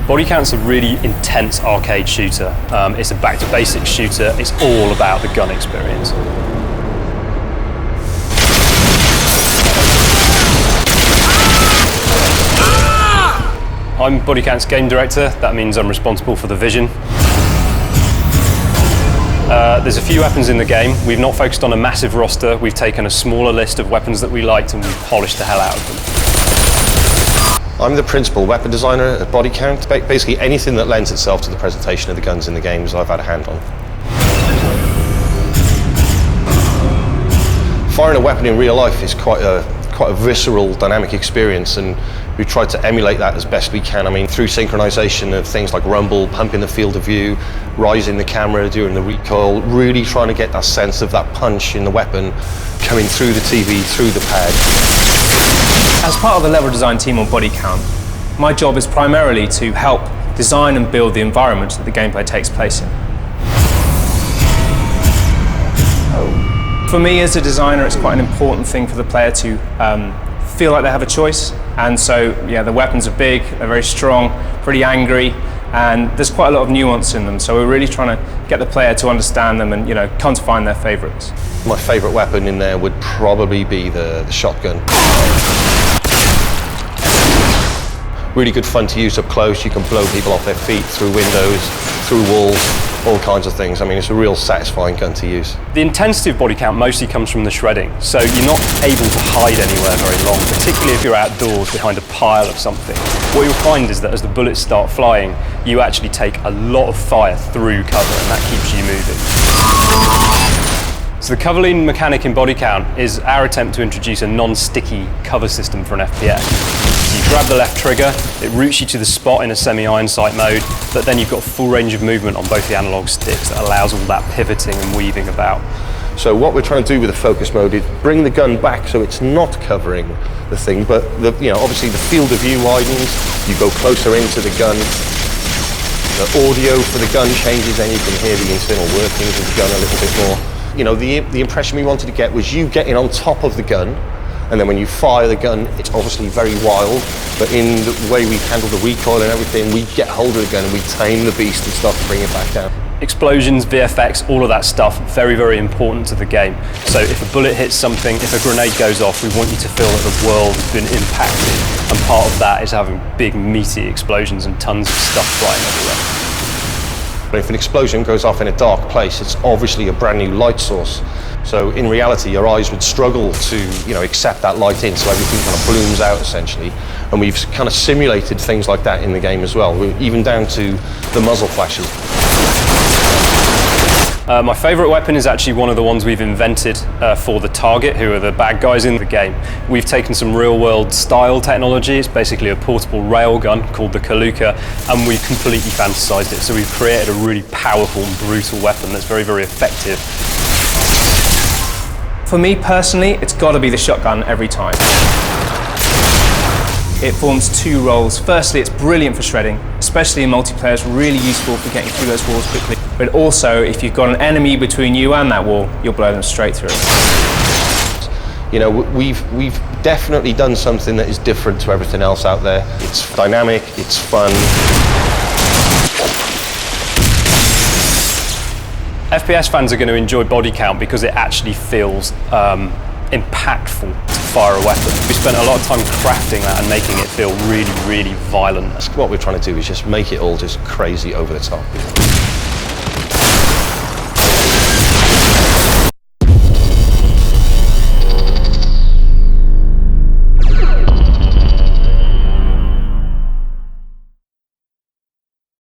Bodycount's a really intense arcade shooter. It's a back-to-basics shooter. It's all about the gun experience. I'm Bodycount's game director. That means I'm responsible for the vision. There's a few weapons in the game. We've not focused on a massive roster. We've taken a smaller list of weapons that we liked and we've polished the hell out of them. I'm the principal weapon designer at Bodycount. Basically anything that lends itself to the presentation of the guns in the games I've had a hand on. Firing a weapon in real life is quite a visceral, dynamic experience, and we tried to emulate that as best we can. I mean, through synchronisation of things like rumble, pumping the field of view, rising the camera during the recoil, really trying to get that sense of that punch in the weapon coming through the TV, through the pad. As part of the level design team on Bodycount, my job is primarily to help design and build the environment that the gameplay takes place in. For me as a designer, it's quite an important thing for the player to feel like they have a choice. And so, yeah, the weapons are big, they're very strong, pretty angry, and there's quite a lot of nuance in them. So we're really trying to get the player to understand them and, come to find their favourites. My favourite weapon in there would probably be the shotgun. Really good fun to use up close. You can blow people off their feet, through windows, through walls, all kinds of things. I mean, it's a real satisfying gun to use. The intensity of Bodycount mostly comes from the shredding, so you're not able to hide anywhere very long, particularly if you're outdoors behind a pile of something. What you'll find is that as the bullets start flying, you actually take a lot of fire through cover, and that keeps you moving. So the cover lean mechanic in Bodycount is our attempt to introduce a non-sticky cover system for an FPS. So you grab the left trigger, it routes you to the spot in a semi-iron sight mode, but then you've got full range of movement on both the analog sticks that allows all that pivoting and weaving about. So what we're trying to do with the focus mode is bring the gun back so it's not covering the thing, but obviously the field of view widens, you go closer into the gun, the audio for the gun changes, then you can hear the internal workings of the gun a little bit more. The impression we wanted to get was you getting on top of the gun, and then when you fire the gun, it's obviously very wild, but in the way we handle the recoil and everything, we get hold of the gun and we tame the beast and start to bring it back down. Explosions, VFX, all of that stuff, very, very important to the game. So if a bullet hits something, if a grenade goes off, we want you to feel that the world has been impacted, and part of that is having big, meaty explosions and tons of stuff flying everywhere. If an explosion goes off in a dark place, it's obviously a brand new light source. So in reality, your eyes would struggle to, accept that light in, so everything kind of blooms out essentially. And we've kind of simulated things like that in the game as well, even down to the muzzle flashes. My favourite weapon is actually one of the ones we've invented for the target, who are the bad guys in the game. We've taken some real-world style technology. It's basically a portable railgun called the Kaluka, and we've completely fantasised it. So we've created a really powerful and brutal weapon that's very, very effective. For me personally, it's got to be the shotgun every time. It forms two roles. Firstly, it's brilliant for shredding, especially in multiplayer. It's really useful for getting through those walls quickly. But also, if you've got an enemy between you and that wall, you'll blow them straight through. We've definitely done something that is different to everything else out there. It's dynamic, it's fun. FPS fans are going to enjoy Bodycount because it actually feels impactful to fire a weapon. We spent a lot of time crafting that and making it feel really, really violent. What we're trying to do is just make it all just crazy over the top.